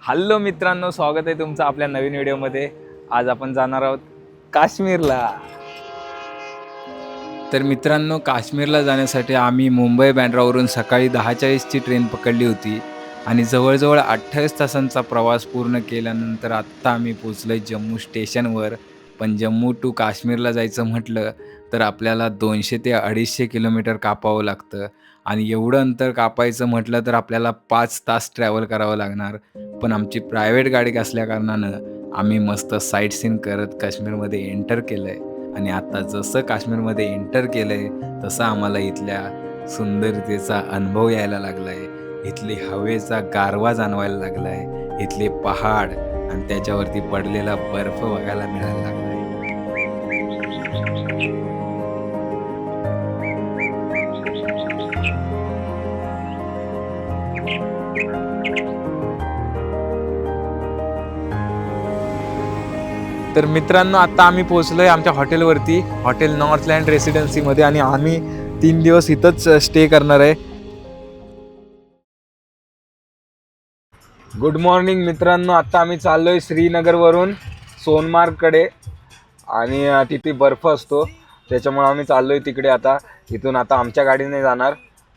Hello मित्रांनो, स्वागत आहे तुमचं आपल्या नवीन व्हिडिओमध्ये। आज आपण जाणार आहोत काश्मीरला। तर मित्रांनो, काश्मीरला जाण्यासाठी आम्ही मुंबई बँड्रावरून सकाळी 10:40ची ट्रेन पकडली होती आणि जवळजवळ 28 तासांचा प्रवास पूर्ण केल्यानंतर आत्ता आम्ही पोचलोय जम्मू स्टेशनवर। पण जम्मू टू काश्मीरला जायचं म्हटलं तर आपल्याला 200 ते 250 किलोमीटर कापावं लागतं आणि एवढं अंतर कापायचं म्हटलं तर आपल्याला 5 तास ट्रॅव्हल करावं लागणार। पण आमची प्रायव्हेट गाडी असल्याकारणानं आम्ही मस्त साईट सीन करत काश्मीरमध्ये एंटर केलंय आणि आता जसं काश्मीरमध्ये एंटर केलंय तसं आम्हाला इथल्या सुंदरतेचा अनुभव यायला लागलाय, इथली हवेचा गारवा जाणवायला लागलाय, इथले पहाड आणि त्याच्यावरती पडलेला बर्फ बघायला मिळायला लागलाय। तर मित्रांनो, आता आम्ही पोहोचलोय आमच्या हॉटेलवरती, हॉटेल नॉर्थलँड रेसिडेन्सीमध्ये, आणि आम्ही 3 दिवस इथंच स्टे करणार आहे। गुड मॉर्निंग मित्रांनो, आता आम्ही चाललोय श्रीनगरवरून सोनमार्गकडे आणि तिथे बर्फ असतो त्याच्यामुळे आम्ही चाललोय तिकडे। आता इथून आता आमच्या गाडीने जाणार,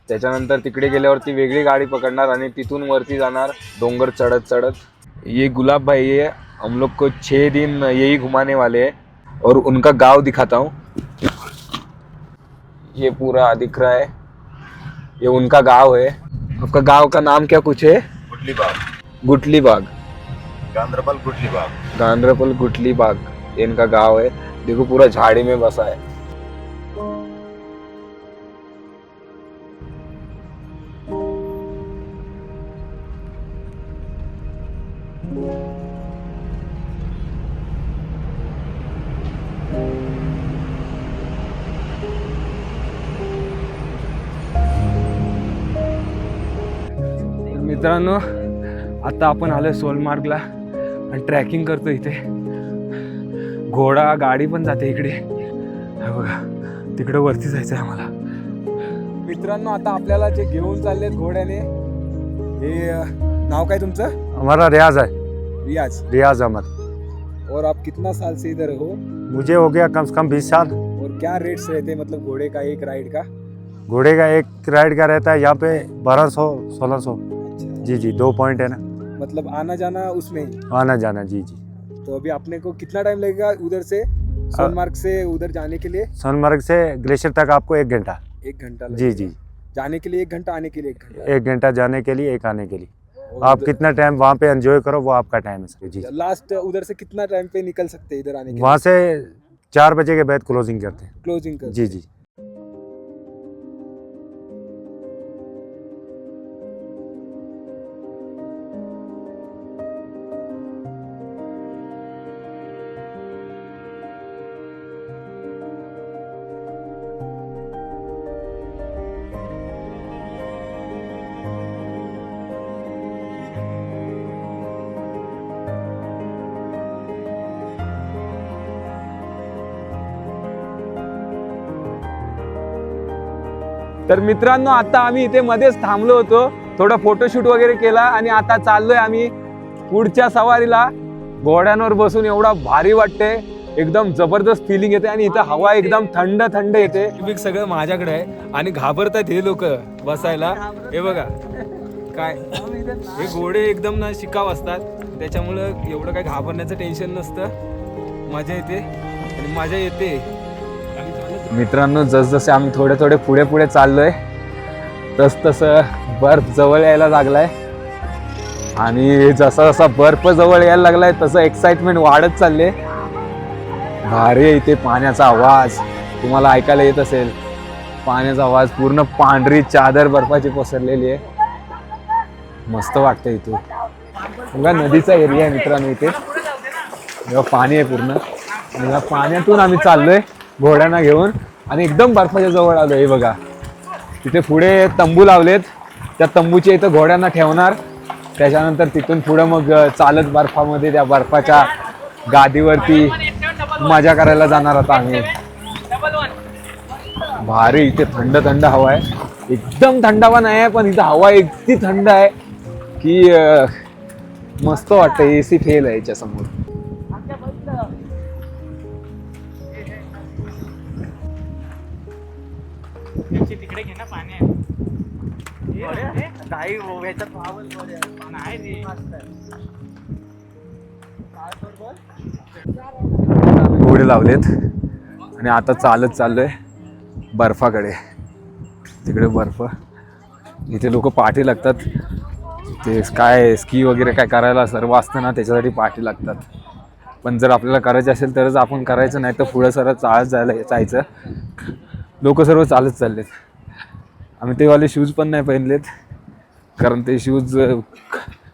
त्याच्यानंतर तिकडे गेल्यावरती वेगळी गाडी पकडणार आणि तिथून वरती जाणार डोंगर चढत चढत। ये गुलाब भाई है, हम लोग को 6 दिन यही घुमाने वाले हैं और उनका गांव दिखाता हूँ। ये पूरा दिख रहा है, ये उनका गांव है। आपका गांव का नाम क्या कुछ है? गुटली बाग, गुटली बाग, गांधरबल गुटली बाग। गांधरबल गुटली बाग इनका गांव है। देखो पूरा झाड़ी में बसा है। मित्रांनो, आता आपण आलोय सोनमार्गला आणि ट्रॅकिंग करतो इथे। घोडा गाडी पण जाते इकडे, हे बघा तिकडे वरती जायचं आहे आम्हाला। मित्रांनो, आता आपल्याला जे घेऊन चाललेत घोड्याने, हे नाव काय तुमचं? हमारा रियाज है, रियाज। रियाज अहमद। और आप कितना साल से इधर हो? मुझे हो गया कम से कम 20 साल। और क्या रेट्स रहते हैं मतलब घोड़े का एक राइड का? घोड़े का एक राइड का रहता है यहाँ पे 1200-1600। जी जी, 2 पॉइंट है ना, मतलब आना जाना उसमें ही? आना जाना। जी जी। तो अभी अपने को कितना टाइम लगेगा उधर से सोनमार्ग से उधर जाने के लिए? सोनमर्ग से ग्लेशियर तक आपको 1 घंटा। 1 घंटा जी लगेगा। जी, जाने के लिए 1 घंटा, आने के लिए 1 घंटा। 1 घंटा जाने के लिए, 1 आने के लिए। और आप कितना टाइम वहाँ पे एंजॉय करो वो आपका टाइम है सर। जी, लास्ट उधर से कितना टाइम पे निकल सकते हैं इधर आने के वहाँ से 4 बजे के बाद क्लोजिंग करते हैं। क्लोजिंग कर? जी जी। तर मित्रांनो, आता आम्ही इथे मध्येच थांबलो होतो, थोडा फोटोशूट वगैरे केला आणि आता चाललोय आम्ही पुढच्या सवारीला। घोड्यांवर बसून एवढा भारी वाटते, एकदम जबरदस्त फिलिंग येते आणि इथं हवा एकदम थंड थंड येते। सगळं माझ्याकडे आहे आणि घाबरतात हे लोक बसायला। हे बघा काय, हे घोडे एकदम ना शिकाव असतात, त्याच्यामुळं एवढं काय घाबरण्याचं टेन्शन नसतं, मजा येते आणि मजा येते। मित्रांनो, जसजसे आम्ही थोडे थोडे पुढे पुढे चाललोय तसं बर्फ जवळ यायला लागलाय आणि जसा जसा बर्फ जवळ यायला लागलाय तसं एक्साइटमेंट वाढत चालले। भारी आहे इथे पाण्याचा आवाज, तुम्हाला ऐकायला येत असेल पाण्याचा आवाज। पूर्ण पांढरी चादर बर्फाची पसरलेली आहे, मस्त वाटतं इथे। बघा नदीचा एरिया आहे मित्रांनो इथे, जेव्हा पाणी आहे पूर्ण, आणि या पाण्यातून आम्ही चाललोय घोड्यांना घेऊन आणि एकदम बर्फाच्या जवळ आलो। हे बघा तिथे पुढे तंबू लावलेत, त्या तंबूच्या इथं घोड्यांना ठेवणार, त्याच्यानंतर तिथून पुढे मग चालत बर्फामध्ये त्या बर्फाच्या गादीवरती मजा करायला जाणार आता आम्ही। भारी इथे थंड थंड हवा आहे, एकदम थंडावा नाही आहे पण इथं हवा इतकी थंड आहे की मस्त वाटतं. AC फेल आहे याच्या समोर. तिकडे घे ना पाणी नाही घोडे लावलेत आणि आता चालत चाललोय बर्फाकडे. तिकडे बर्फ, इथे लोक पाठी लागतात. ते काय स्की वगैरे काय करायला सर्व असतं ना, त्याच्यासाठी पाठी लागतात. पण जर आपल्याला करायचं असेल तरच आपण करायचं, नाही तर पुढं सरळ चालत जायचं. लोक सर्व चालत चाललेत. आम्ही ते वाले शूज पण नाही पहिनलेत, कारण ते शूज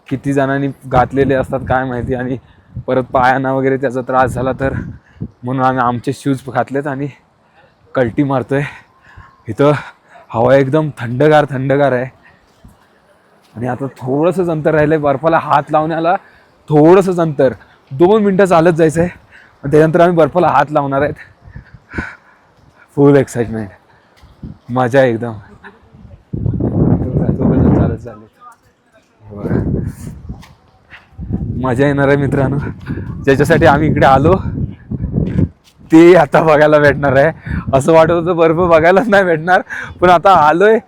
किती जणांनी घातलेले असतात काय माहिती, आणि परत पायांना वगैरे त्याचा त्रास झाला तर, म्हणून आम्ही आमचे शूज घातलेत आणि कल्टी मारतोय. इथं हवा एकदम थंडगार आहे. आणि आता थोडंसंच अंतर राहिलंय बर्फाला हात लावण्याला. थोडंसंच अंतर, 2 मिनटं चालत जायचं आहे. आणि त्यानंतर आम्ही बर्फाला हात लावणार आहेत. फुल एक्साइटमेंट, मजा आहे एकदम. चालत चालत मजा येणार आहे मित्रांनो. ज्याच्यासाठी आम्ही इकडे आलो ते आता बघायला भेटणार आहे. असं वाटत होतं बर्फ बघायलाच नाही भेटणार, पण आता आलोय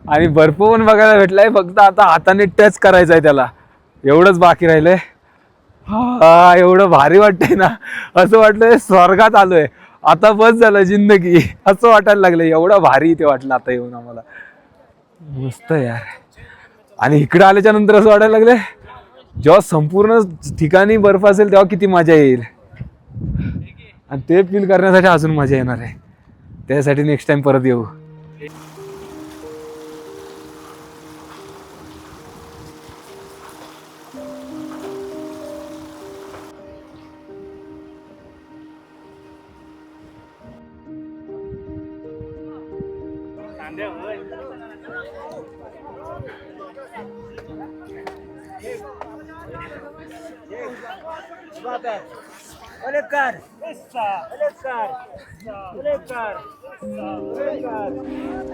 आणि बर्फ पण बघायला भेटलाय. फक्त आता हाताने टच करायचं आहे त्याला, एवढंच बाकी राहिलंय. हा, एवढं भारी वाटतंय ना, असं वाटलंय स्वर्गात आलोय. आता बस झालं जिंदगी, असं वाटायला लागलं. एवढं भारी इथे वाटलं आता येऊन आम्हाला. मस्त यार. आणि इकडे आल्याच्या नंतर असं वाटायला लागलंय जेव्हा संपूर्ण ठिकाणी बर्फ असेल तेव्हा किती मजा येईल. आणि ते फील करण्यासाठी अजून मजा येणार आहे. त्यासाठी नेक्स्ट टाइम परत येऊ.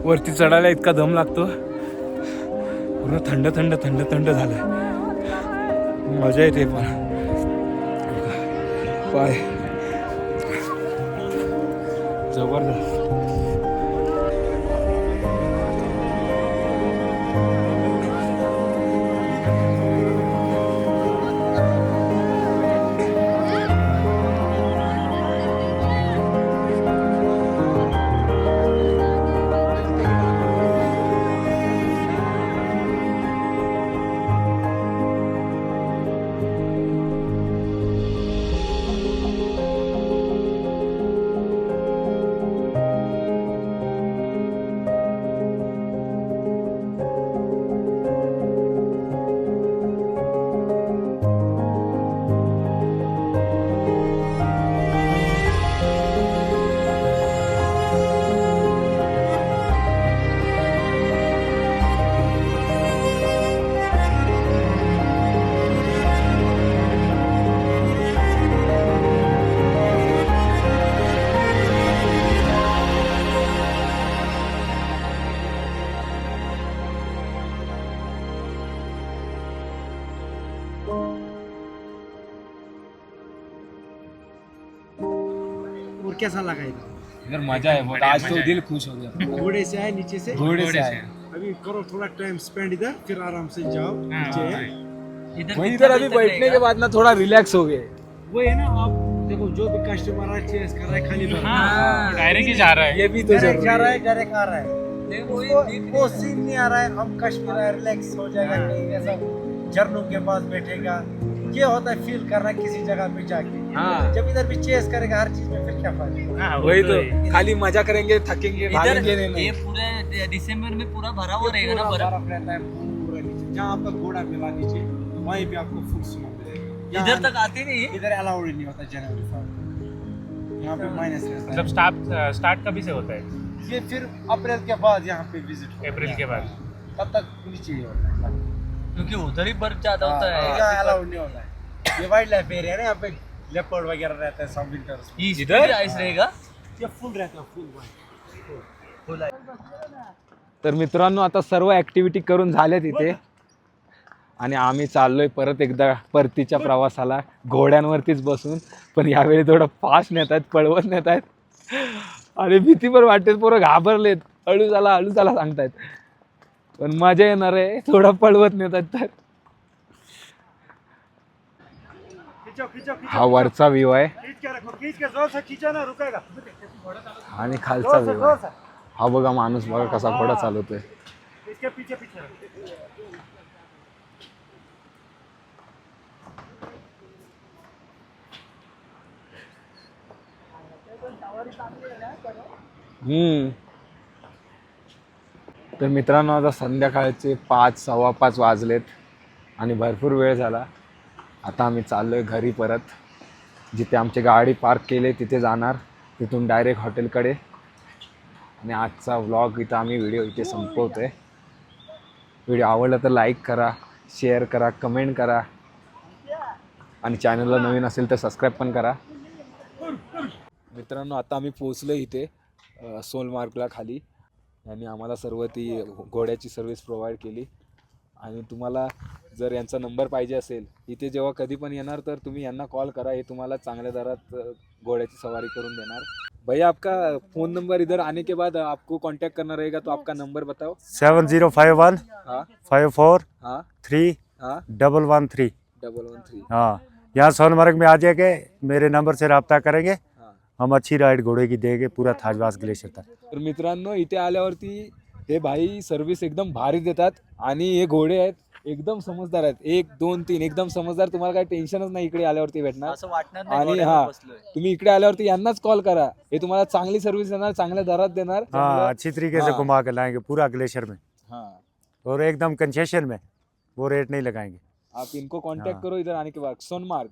वरती चढायला इतका दम लागतो, पूर्ण थंड झालंय. मजा येते पण पाय जबरदस्त. और कैसा लगा इधर? इधर मजा है बहुत. आज तो दिल खुश हो गया. घोड़े से आए नीचे से? घोड़े से आए. अभी करो थोड़ा टाइम स्पेंड इधर, फिर आराम से जाओ नीचे. वहीं इधर अभी बैठने के बाद ना थोड़ा रिलैक्स हो गए. वो है ना, आप देखो जो भी कस्टमर है चेस कर रहा है खाली डायरेक्ट ही जा रहा है. ये भी तो डायरेक्ट जा रहा जरूरी है, डायरेक्ट आ रहा है. वो सीन नहीं आ रहा है. हम कश्मीर है, रिलैक्स हो जाएगा कहीं ऐसा झरनों के पास बैठेगा. ये होता है फील करना किसी जगह पे जाके. हाँ. जब इधर भी चेस करेगा हर चीज में, फिर क्या फायदा? वही तो, खाली मजा करेंगे, थकेंगे, भागेंगे नहीं. ये पूरे दिसंबर में पूरा भरा हुआ रहेगा ना बर्फ. बर्फ रहता है पूरा नीचे. जहाँ आपका घोड़ा मिला नीचे, वहीं पे आपको फुल स्नो मिलेगा. इधर तक आती नहीं है. इधर अलाउड नहीं होता जनवरी फरवरी. यहाँ पे माइनस रहता है. मतलब स्टार्ट कभी से होता है? ये फिर अप्रैल के बाद यहाँ पे विजिट होता है. अप्रैल के बाद. तब तक नीचे ही होता है. क्योंकि उधर ही बर्फ ज्यादा होता है. यहाँ अलाउड नहीं होता है. ये वाइल्ड लाइफ एरिया है ना, यहाँ पे लेपर्ड वगैरह रहता है सब विंटर्स में. इधर आइस रहेगा. ये फुल रहता है, फुल वाइट. तर मित्रांनो आता सर्व ऍक्टिव्हिटी करून झाल्या तिथे आणि आम्ही चाललोय परत एकदा परतीच्या प्रवासाला घोड्यांवरतीच बसून. पण यावेळी थोडं फास्ट नेत आहेत, पळवत नेत आहेत आणि भीती पण वाटते. पोरं घाबरलेत, हळू झाला सांगतायत. पण मजा येणार आहे, थोडं पळवत नेत आहेत. तर हा वरचा व्ह्यू आहे आणि खालचा व्ह्यू आहे. हा बघा माणूस बघा कसा घोडा चालवतोय. तर मित्रांनो आता संध्याकाळचे 5:15 वाजलेत आणि भरपूर वेळ झाला. आता आम्ही चाललोय घरी परत. जिथे आमची गाडी पार्क केली तिथे जाणार, तिथून डायरेक्ट हॉटेलकडे. आणि आजचा व्लॉग इथं आम्ही व्हिडिओ इथे संपवतोय. व्हिडिओ आवडला तर लाईक करा, शेअर करा, कमेंट करा आणि चॅनलला नवीन असेल तर सबस्क्राईब पण करा. मित्रांनो आता आम्ही पोहोचलो इथे सोनमार्गला खाली. यांनी आम्हाला सर्व ती घोड्याची सर्व्हिस प्रोव्हाइड केली. आणि तुम्हाला जर यांचा नंबर पाहिजे असेल इथे जेव्हा कधी पण येणार तर तुम्ही यांना कॉल करा. हे तुम्हाला चांगल्या दरात घोड्याची सवारी करून देणार. भैया आपका फ़ोन नंबर इधर आने के बाद आपको कांटेक्ट करना रहेगा, तो आपका नंबर बताओ. 7051 हाँ 54 हाँ 3 हाँ 113. 113. हाँ, यहाँ सोनमर्ग में आ जाके मेरे नंबर से रब्ता करेंगे. हाँ. हम अच्छी राइड घोड़े की देंगे पूरा थाजवास ग्लेशियर तक. तर मित्रांनो इथे आल्यावरती हे भाई सर्व्हिस एकदम भारी देतात आणि हे घोडे आहेत एकदम समजदार आहेत. 1 2 3 एकदम समजदार. तुम्हाला काही टेन्शनच नाही इकडे आल्यावरती भेटणार. असं वाटणार आणि नाही हा घोड्यावर बसलोय. तुम्ही इकडे आल्यावरती यांनाच कॉल करा. हे तुम्हाला चांगली सर्व्हिस देणार, चांगल्या दरात देणार. हाँ, अच्छी तरीके से हाँ. घुमा के लाएंगे पूरा ग्लेशियर में हाँ और एकदम कंसेशन में. वो रेट नहीं लगाएंगे. आप इनको कांटेक्ट हाँ. करो इधर आने के बाद. सोनमार्ग.